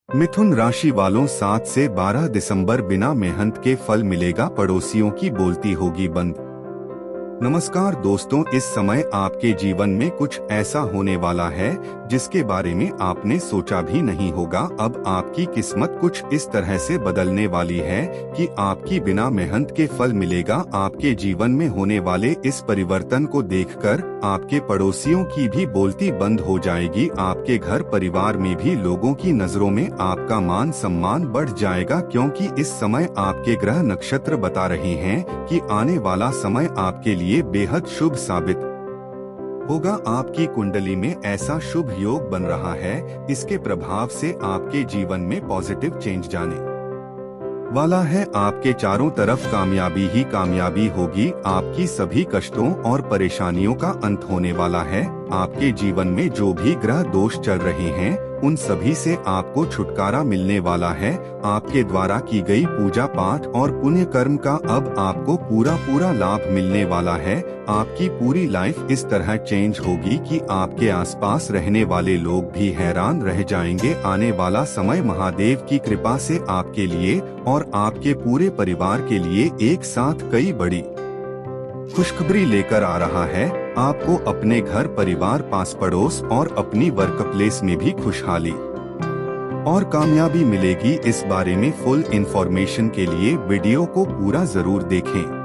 मिथुन राशि वालों 7 से 12 दिसंबर बिना मेहनत के फल मिलेगा, पड़ोसियों की बोलती होगी बंद। नमस्कार दोस्तों, इस समय आपके जीवन में कुछ ऐसा होने वाला है जिसके बारे में आपने सोचा भी नहीं होगा। अब आपकी किस्मत कुछ इस तरह से बदलने वाली है कि आपकी बिना मेहनत के फल मिलेगा। आपके जीवन में होने वाले इस परिवर्तन को देखकर आपके पड़ोसियों की भी बोलती बंद हो जाएगी। आपके घर परिवार में भी लोगों की नजरों में आपका मान सम्मान बढ़ जाएगा, क्योंकि इस समय आपके ग्रह नक्षत्र बता रहे हैं कि आने वाला समय आपके लिए बेहद शुभ साबित होगा। आपकी कुंडली में ऐसा शुभ योग बन रहा है, इसके प्रभाव से आपके जीवन में पॉजिटिव चेंज जाने वाला है। आपके चारों तरफ कामयाबी ही कामयाबी होगी। आपकी सभी कष्टों और परेशानियों का अंत होने वाला है। आपके जीवन में जो भी ग्रह दोष चल रहे हैं उन सभी से आपको छुटकारा मिलने वाला है। आपके द्वारा की गई पूजा पाठ और पुण्य कर्म का अब आपको पूरा लाभ मिलने वाला है। आपकी पूरी लाइफ इस तरह चेंज होगी कि आपके आसपास रहने वाले लोग भी हैरान रह जाएंगे। आने वाला समय महादेव की कृपा से आपके लिए और आपके पूरे परिवार के लिए एक साथ कई बड़ी खुशखबरी लेकर आ रहा है। आपको अपने घर परिवार, पास पड़ोस और अपनी वर्क प्लेस में भी खुशहाली और कामयाबी मिलेगी। इस बारे में फुल इंफॉर्मेशन के लिए वीडियो को पूरा जरूर देखें।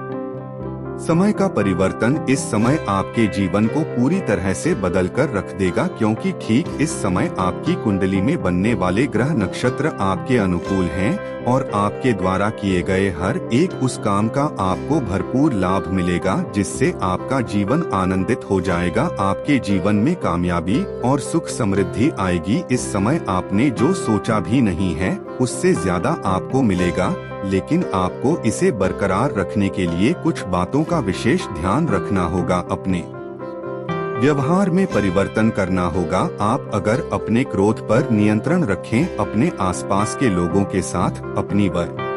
समय का परिवर्तन इस समय आपके जीवन को पूरी तरह से बदल कर रख देगा, क्योंकि ठीक इस समय आपकी कुंडली में बनने वाले ग्रह नक्षत्र आपके अनुकूल हैं और आपके द्वारा किए गए हर एक उस काम का आपको भरपूर लाभ मिलेगा, जिससे आपका जीवन आनंदित हो जाएगा। आपके जीवन में कामयाबी और सुख समृद्धि आएगी। इस समय आपने जो सोचा भी नहीं है उससे ज्यादा आपको मिलेगा, लेकिन आपको इसे बरकरार रखने के लिए कुछ बातों का विशेष ध्यान रखना होगा। अपने व्यवहार में परिवर्तन करना होगा। आप अगर अपने क्रोध पर नियंत्रण रखें, अपने आसपास के लोगों के साथ, अपनी वर्क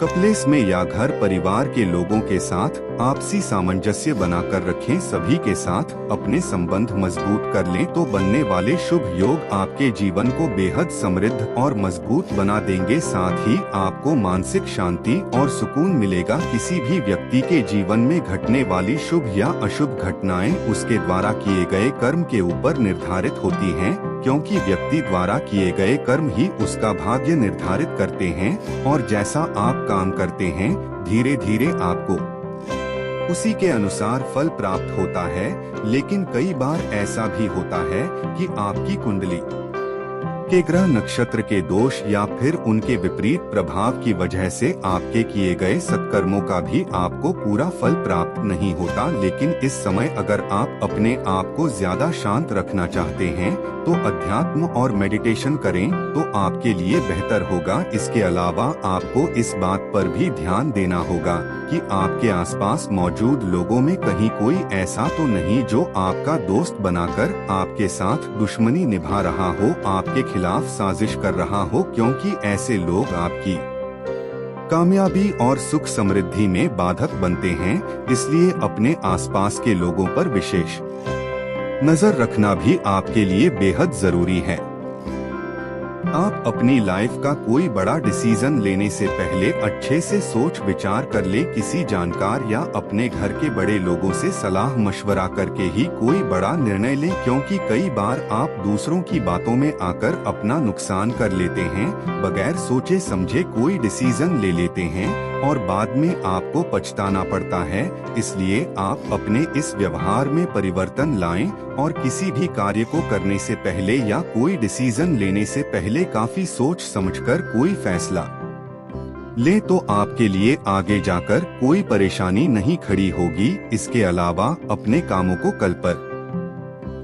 प्लेस में या घर परिवार के लोगों के साथ आपसी सामंजस्य बनाकर रखें, सभी के साथ अपने संबंध मजबूत कर लें, तो बनने वाले शुभ योग आपके जीवन को बेहद समृद्ध और मजबूत बना देंगे। साथ ही आपको मानसिक शांति और सुकून मिलेगा। किसी भी व्यक्ति के जीवन में घटने वाली शुभ या अशुभ घटनाएं उसके द्वारा किए गए कर्म के ऊपर निर्धारित होती हैं, क्योंकि व्यक्ति द्वारा किए गए कर्म ही उसका भाग्य निर्धारित करते हैं। और जैसा आप काम करते हैं, धीरे धीरे आपको उसी के अनुसार फल प्राप्त होता है। लेकिन कई बार ऐसा भी होता है कि आपकी कुंडली के ग्रह नक्षत्र के दोष या फिर उनके विपरीत प्रभाव की वजह से आपके किए गए सत्कर्मों का भी आपको पूरा फल प्राप्त नहीं होता। लेकिन इस समय अगर आप अपने आप को ज्यादा शांत रखना चाहते हैं तो अध्यात्म और मेडिटेशन करें तो आपके लिए बेहतर होगा। इसके अलावा आपको इस बात पर भी ध्यान देना होगा कि आपके आसपास मौजूद लोगों में कहीं कोई ऐसा तो नहीं जो आपका दोस्त बनाकर आपके साथ दुश्मनी निभा रहा हो, आपके खिलाफ साजिश कर रहा हो, क्योंकि ऐसे लोग आपकी कामयाबी और सुख समृद्धि में बाधक बनते हैं। इसलिए अपने आसपास के लोगों पर विशेष नजर रखना भी आपके लिए बेहद जरूरी है। आप अपनी लाइफ का कोई बड़ा डिसीजन लेने से पहले अच्छे से सोच विचार कर ले। किसी जानकार या अपने घर के बड़े लोगों से सलाह मशवरा करके ही कोई बड़ा निर्णय लें, क्योंकि कई बार आप दूसरों की बातों में आकर अपना नुकसान कर लेते हैं। बगैर सोचे समझे कोई डिसीजन ले लेते हैं और बाद में आपको पछताना पड़ता है। इसलिए आप अपने इस व्यवहार में परिवर्तन लाएं और किसी भी कार्य को करने से पहले या कोई डिसीजन लेने से पहले काफी सोच समझकर कोई फैसला ले, तो आपके लिए आगे जाकर कोई परेशानी नहीं खड़ी होगी। इसके अलावा अपने कामों को कल पर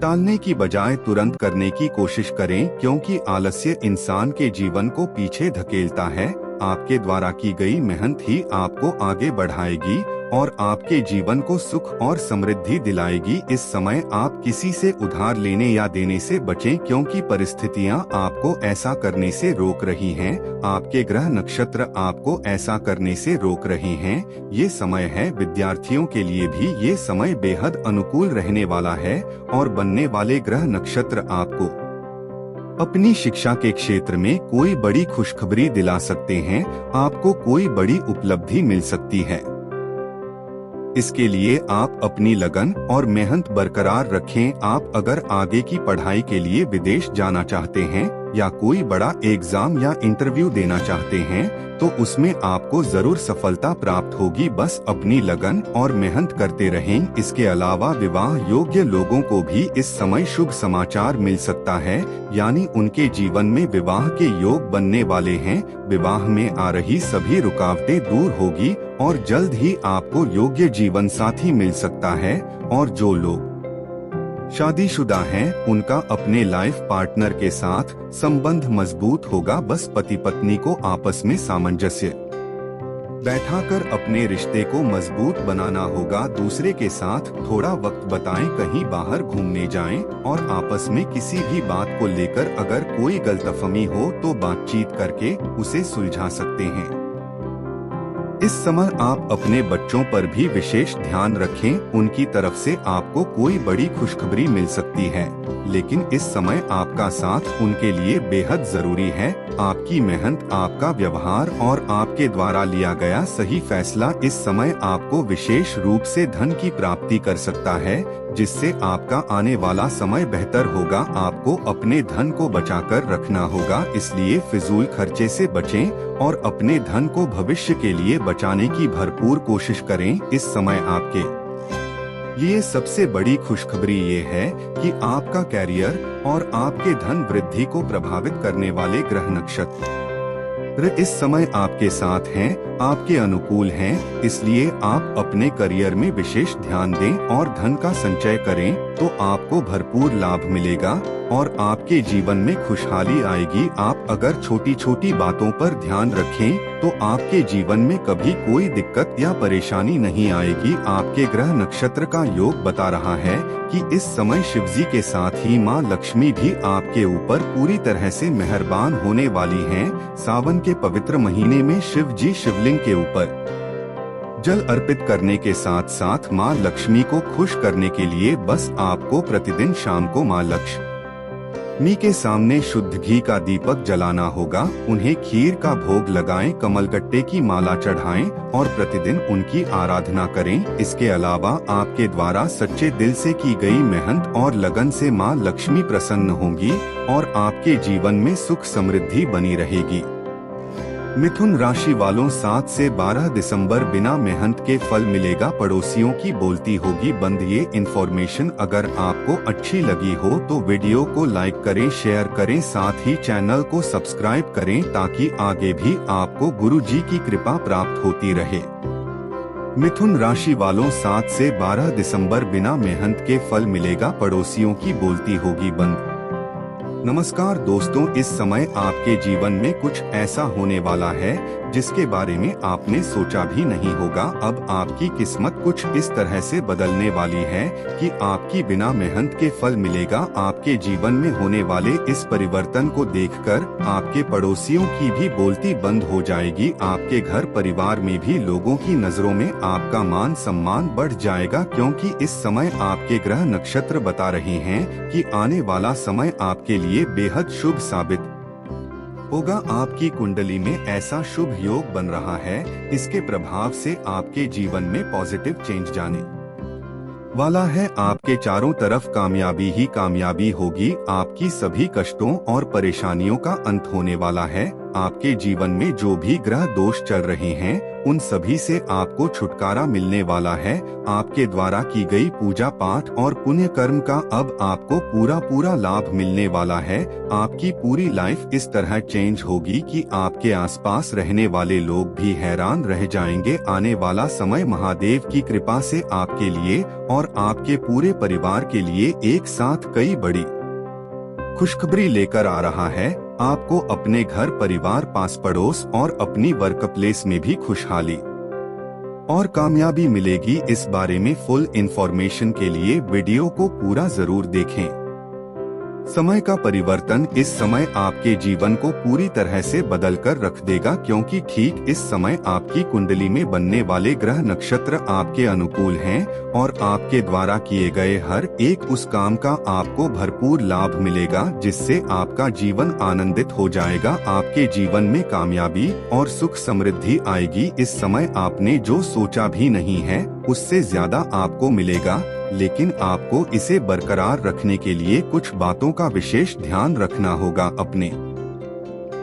टालने की बजाय तुरंत करने की कोशिश करें, क्योंकि आलस्य इंसान के जीवन को पीछे धकेलता है। आपके द्वारा की गई मेहनत ही आपको आगे बढ़ाएगी और आपके जीवन को सुख और समृद्धि दिलाएगी। इस समय आप किसी से उधार लेने या देने से बचें, क्योंकि परिस्थितियां आपको ऐसा करने से रोक रही हैं। आपके ग्रह नक्षत्र आपको ऐसा करने से रोक रहे हैं। ये समय है विद्यार्थियों के लिए भी ये समय बेहद अनुकूल रहने वाला है और बनने वाले ग्रह नक्षत्र आपको अपनी शिक्षा के क्षेत्र में कोई बड़ी खुशखबरी दिला सकते हैं, आपको कोई बड़ी उपलब्धि मिल सकती है। इसके लिए आप अपनी लगन और मेहनत बरकरार रखें। आप अगर आगे की पढ़ाई के लिए विदेश जाना चाहते हैं या कोई बड़ा एग्जाम या इंटरव्यू देना चाहते हैं तो उसमें आपको जरूर सफलता प्राप्त होगी। बस अपनी लगन और मेहनत करते रहें। इसके अलावा विवाह योग्य लोगों को भी इस समय शुभ समाचार मिल सकता है, यानी उनके जीवन में विवाह के योग बनने वाले हैं। विवाह में आ रही सभी रुकावटें दूर होगी और जल्द ही आपको योग्य जीवन साथी मिल सकता है। और जो लोग शादीशुदा हैं, उनका अपने लाइफ पार्टनर के साथ संबंध मजबूत होगा। बस पति पत्नी को आपस में सामंजस्य बैठाकर अपने रिश्ते को मजबूत बनाना होगा। दूसरे के साथ थोड़ा वक्त बिताएं, कहीं बाहर घूमने जाएं और आपस में किसी भी बात को लेकर अगर कोई गलतफहमी हो तो बातचीत करके उसे सुलझा सकते हैं। इस समय आप अपने बच्चों पर भी विशेष ध्यान रखें। उनकी तरफ से आपको कोई बड़ी खुशखबरी मिल सकती है, लेकिन इस समय आपका साथ उनके लिए बेहद जरूरी है। आपकी मेहनत, आपका व्यवहार और आपके द्वारा लिया गया सही फैसला इस समय आपको विशेष रूप से धन की प्राप्ति कर सकता है, जिससे आपका आने वाला समय बेहतर होगा। आपको अपने धन को बचाकर रखना होगा, इसलिए फिजूल खर्चे से बचें और अपने धन को भविष्य के लिए बचाने की भरपूर कोशिश करें। इस समय आपके लिए सबसे बड़ी खुशखबरी ये है कि आपका कैरियर और आपके धन वृद्धि को प्रभावित करने वाले ग्रह नक्षत्र इस समय आपके साथ हैं, आपके अनुकूल हैं। इसलिए आप अपने करियर में विशेष ध्यान दें और धन का संचय करें तो आपको भरपूर लाभ मिलेगा और आपके जीवन में खुशहाली आएगी। आप अगर छोटी छोटी बातों पर ध्यान रखें तो आपके जीवन में कभी कोई दिक्कत या परेशानी नहीं आएगी। आपके ग्रह नक्षत्र का योग बता रहा है कि इस समय शिवजी के साथ ही माँ लक्ष्मी भी आपके ऊपर पूरी तरह से मेहरबान होने वाली हैं। सावन के पवित्र महीने में शिव जी शिवलिंग के ऊपर जल अर्पित करने के साथ साथ माँ लक्ष्मी को खुश करने के लिए बस आपको प्रतिदिन शाम को माँ लक्ष्मी के सामने शुद्ध घी का दीपक जलाना होगा। उन्हें खीर का भोग लगाएं, कमलगट्टे की माला चढ़ाएं और प्रतिदिन उनकी आराधना करें। इसके अलावा आपके द्वारा सच्चे दिल से की गई मेहनत और लगन से माँ लक्ष्मी प्रसन्न होंगी और आपके जीवन में सुख समृद्धि बनी रहेगी। मिथुन राशि वालों 7 से 12 दिसंबर बिना मेहनत के फल मिलेगा। पड़ोसियों की बोलती होगी बंद। ये इन्फॉर्मेशन अगर आपको अच्छी लगी हो तो वीडियो को लाइक करें, शेयर करें, साथ ही चैनल को सब्सक्राइब करें ताकि आगे भी आपको गुरु जी की कृपा प्राप्त होती रहे। मिथुन राशि वालों 7 से 12 दिसंबर बिना मेहनत के फल मिलेगा। पड़ोसियों की बोलती होगी बंद। नमस्कार दोस्तों, इस समय आपके जीवन में कुछ ऐसा होने वाला है जिसके बारे में आपने सोचा भी नहीं होगा। अब आपकी किस्मत कुछ इस तरह से बदलने वाली है कि आपकी बिना मेहनत के फल मिलेगा। आपके जीवन में होने वाले इस परिवर्तन को देखकर आपके पड़ोसियों की भी बोलती बंद हो जाएगी। आपके घर परिवार में भी लोगों की नजरों में आपका मान सम्मान बढ़ जाएगा, क्योंकि इस समय आपके ग्रह नक्षत्र बता रहे हैं कि आने वाला समय आपके लिए बेहद शुभ साबित होगा। आपकी कुंडली में ऐसा शुभ योग बन रहा है, इसके प्रभाव से आपके जीवन में पॉजिटिव चेंज जाने वाला है। आपके चारों तरफ कामयाबी ही कामयाबी होगी। आपकी सभी कष्टों और परेशानियों का अंत होने वाला है। आपके जीवन में जो भी ग्रह दोष चल रहे हैं उन सभी से आपको छुटकारा मिलने वाला है। आपके द्वारा की गई पूजा पाठ और पुण्य कर्म का अब आपको पूरा लाभ मिलने वाला है। आपकी पूरी लाइफ इस तरह चेंज होगी कि आपके आसपास रहने वाले लोग भी हैरान रह जाएंगे। आने वाला समय महादेव की कृपा से आपके लिए और आपके पूरे परिवार के लिए एक साथ कई बड़ी खुशखबरी लेकर आ रहा है। आपको अपने घर परिवार, पास पड़ोस और अपनी वर्क प्लेस में भी खुशहाली और कामयाबी मिलेगी। इस बारे में फुल इंफॉर्मेशन के लिए वीडियो को पूरा जरूर देखें। समय का परिवर्तन इस समय आपके जीवन को पूरी तरह से बदल कर रख देगा, क्योंकि ठीक इस समय आपकी कुंडली में बनने वाले ग्रह नक्षत्र आपके अनुकूल हैं और आपके द्वारा किए गए हर एक उस काम का आपको भरपूर लाभ मिलेगा, जिससे आपका जीवन आनंदित हो जाएगा। आपके जीवन में कामयाबी और सुख समृद्धि आएगी। इस समय आपने जो सोचा भी नहीं है उससे ज्यादा आपको मिलेगा, लेकिन आपको इसे बरकरार रखने के लिए कुछ बातों का विशेष ध्यान रखना होगा। अपने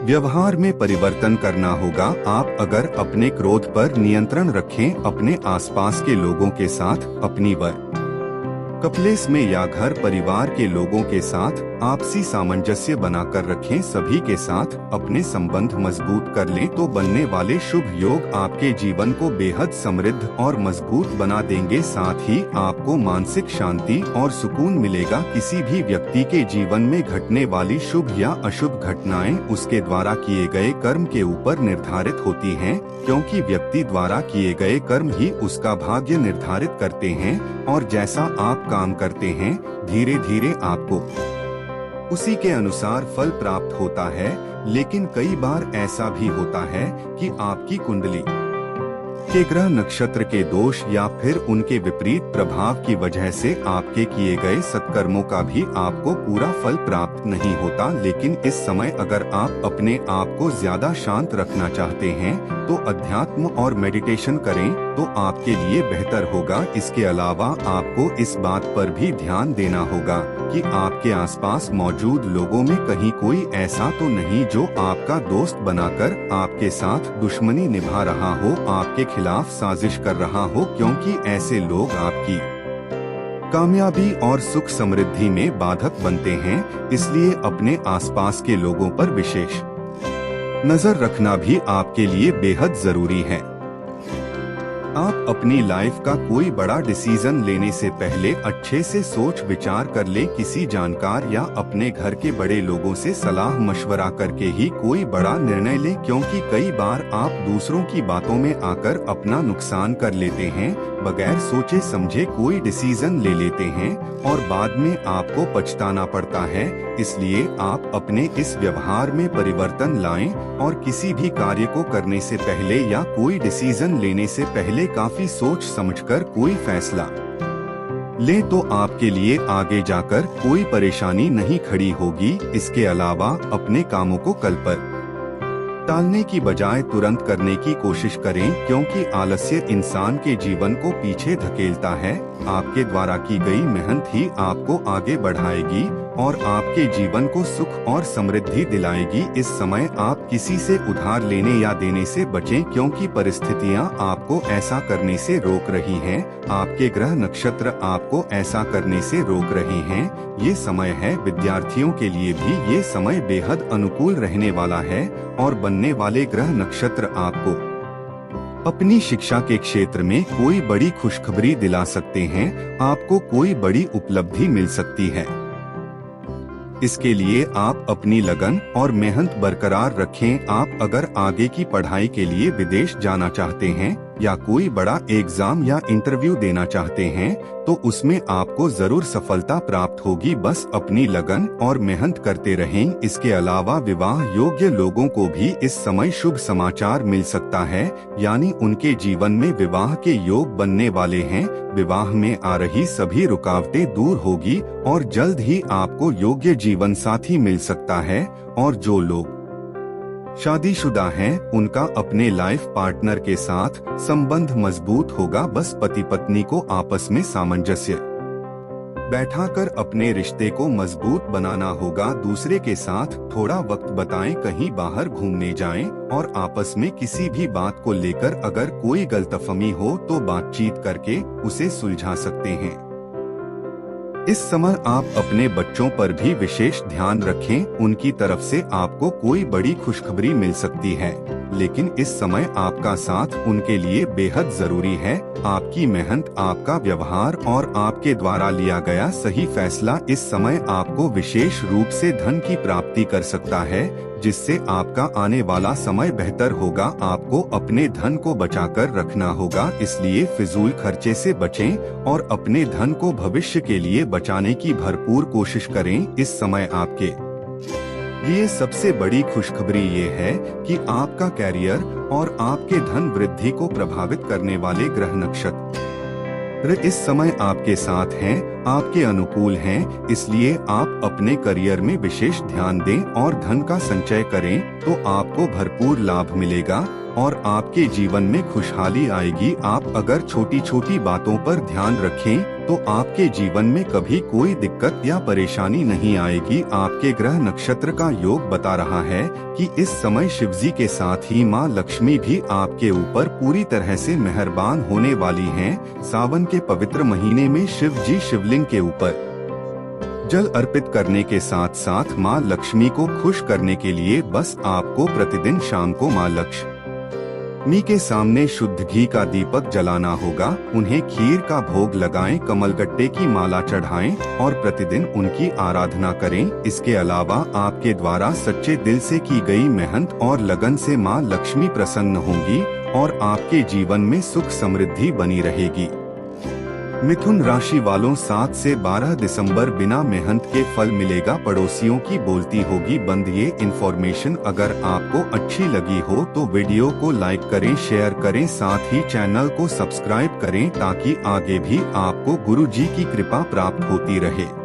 व्यवहार में परिवर्तन करना होगा। आप अगर अपने क्रोध पर नियंत्रण रखें, अपने आसपास के लोगों के साथ, अपनी वर्कप्लेस में या घर परिवार के लोगों के साथ आपसी सामंजस्य बनाकर रखें, सभी के साथ अपने संबंध मजबूत कर लें, तो बनने वाले शुभ योग आपके जीवन को बेहद समृद्ध और मजबूत बना देंगे। साथ ही आपको मानसिक शांति और सुकून मिलेगा। किसी भी व्यक्ति के जीवन में घटने वाली शुभ या अशुभ घटनाएं उसके द्वारा किए गए कर्म के ऊपर निर्धारित होती हैं, क्योंकि व्यक्ति द्वारा किए गए कर्म ही उसका भाग्य निर्धारित करते हैं, और जैसा आप काम करते हैं धीरे धीरे आपको उसी के अनुसार फल प्राप्त होता है। लेकिन कई बार ऐसा भी होता है कि आपकी कुंडली के ग्रह नक्षत्र के दोष या फिर उनके विपरीत प्रभाव की वजह से आपके किए गए सत्कर्मों का भी आपको पूरा फल प्राप्त नहीं होता। लेकिन इस समय अगर आप अपने आप को ज्यादा शांत रखना चाहते हैं तो अध्यात्म और मेडिटेशन करें तो आपके लिए बेहतर होगा। इसके अलावा आपको इस बात पर भी ध्यान देना होगा कि आपके आसपास मौजूद लोगों में कहीं कोई ऐसा तो नहीं जो आपका दोस्त बनाकर आपके साथ दुश्मनी निभा रहा हो, आपके खिलाफ साजिश कर रहा हो, क्योंकि ऐसे लोग आपकी कामयाबी और सुख समृद्धि में बाधक बनते हैं। इसलिए अपने आसपास के लोगों पर विशेष नजर रखना भी आपके लिए बेहद जरूरी है। आप अपनी लाइफ का कोई बड़ा डिसीजन लेने से पहले अच्छे से सोच विचार कर ले। किसी जानकार या अपने घर के बड़े लोगों से सलाह मशवरा करके ही कोई बड़ा निर्णय ले, क्योंकि कई बार आप दूसरों की बातों में आकर अपना नुकसान कर लेते हैं। बगैर सोचे समझे कोई डिसीजन ले लेते हैं और बाद में आपको पछताना पड़ता है। इसलिए आप अपने इस व्यवहार में परिवर्तन लाएं और किसी भी कार्य को करने से पहले या कोई डिसीजन लेने से पहले काफी सोच समझकर कोई फैसला ले, तो आपके लिए आगे जाकर कोई परेशानी नहीं खड़ी होगी। इसके अलावा अपने कामों को कल पर टालने की बजाय तुरंत करने की कोशिश करें, क्योंकि आलस्य इंसान के जीवन को पीछे धकेलता है। आपके द्वारा की गई मेहनत ही आपको आगे बढ़ाएगी और आपके जीवन को सुख और समृद्धि दिलाएगी। इस समय आप किसी से उधार लेने या देने से बचें, क्योंकि परिस्थितियां आपको ऐसा करने से रोक रही हैं। आपके ग्रह नक्षत्र आपको ऐसा करने से रोक रहे हैं। ये समय है विद्यार्थियों के लिए भी ये समय बेहद अनुकूल रहने वाला है और बनने वाले ग्रह नक्षत्र आपको अपनी शिक्षा के क्षेत्र में कोई बड़ी खुशखबरी दिला सकते हैं। आपको कोई बड़ी उपलब्धि मिल सकती है। इसके लिए आप अपनी लगन और मेहनत बरकरार रखें। आप अगर आगे की पढ़ाई के लिए विदेश जाना चाहते हैं या कोई बड़ा एग्जाम या इंटरव्यू देना चाहते हैं तो उसमें आपको जरूर सफलता प्राप्त होगी। बस अपनी लगन और मेहनत करते रहें। इसके अलावा विवाह योग्य लोगों को भी इस समय शुभ समाचार मिल सकता है, यानी उनके जीवन में विवाह के योग बनने वाले हैं। विवाह में आ रही सभी रुकावटें दूर होगी और जल्द ही आपको योग्य जीवन साथी मिल सकता है। और जो लोग शादीशुदा हैं उनका अपने लाइफ पार्टनर के साथ संबंध मजबूत होगा। बस पति पत्नी को आपस में सामंजस्य बैठाकर अपने रिश्ते को मजबूत बनाना होगा। दूसरे के साथ थोड़ा वक्त बिताएं, कहीं बाहर घूमने जाएं और आपस में किसी भी बात को लेकर अगर कोई गलतफहमी हो तो बातचीत करके उसे सुलझा सकते हैं। इस समय आप अपने बच्चों पर भी विशेष ध्यान रखें, उनकी तरफ से आपको कोई बड़ी खुशखबरी मिल सकती है। लेकिन इस समय आपका साथ उनके लिए बेहद जरूरी है। आपकी मेहनत, आपका व्यवहार और आपके द्वारा लिया गया सही फैसला इस समय आपको विशेष रूप से धन की प्राप्ति कर सकता है, जिससे आपका आने वाला समय बेहतर होगा। आपको अपने धन को बचाकर रखना होगा, इसलिए फिजूल खर्चे से बचें और अपने धन को भविष्य के लिए बचाने की भरपूर कोशिश करें। इस समय आपके लिए सबसे बड़ी खुशखबरी ये है कि आपका कैरियर और आपके धन वृद्धि को प्रभावित करने वाले ग्रह नक्षत्र इस समय आपके साथ हैं, आपके अनुकूल हैं, इसलिए आप अपने करियर में विशेष ध्यान दें और धन का संचय करें तो आपको भरपूर लाभ मिलेगा और आपके जीवन में खुशहाली आएगी। आप अगर छोटी छोटी बातों पर ध्यान रखें तो आपके जीवन में कभी कोई दिक्कत या परेशानी नहीं आएगी। आपके ग्रह नक्षत्र का योग बता रहा है कि इस समय शिवजी के साथ ही माँ लक्ष्मी भी आपके ऊपर पूरी तरह से मेहरबान होने वाली हैं। सावन के पवित्र महीने में शिव जी शिवलिंग के ऊपर जल अर्पित करने के साथ साथ माँ लक्ष्मी को खुश करने के लिए बस आपको प्रतिदिन शाम को माँ लक्ष्मी के सामने शुद्ध घी का दीपक जलाना होगा। उन्हें खीर का भोग लगाएं, कमलगट्टे की माला चढ़ाएं और प्रतिदिन उनकी आराधना करें। इसके अलावा आपके द्वारा सच्चे दिल से की गई मेहनत और लगन से माँ लक्ष्मी प्रसन्न होंगी और आपके जीवन में सुख समृद्धि बनी रहेगी। मिथुन राशि वालों 7 से 12 दिसंबर बिना मेहनत के फल मिलेगा, पड़ोसियों की बोलती होगी बंद। ये इन्फॉर्मेशन अगर आपको अच्छी लगी हो तो वीडियो को लाइक करें, शेयर करें, साथ ही चैनल को सब्सक्राइब करें ताकि आगे भी आपको गुरु जी की कृपा प्राप्त होती रहे।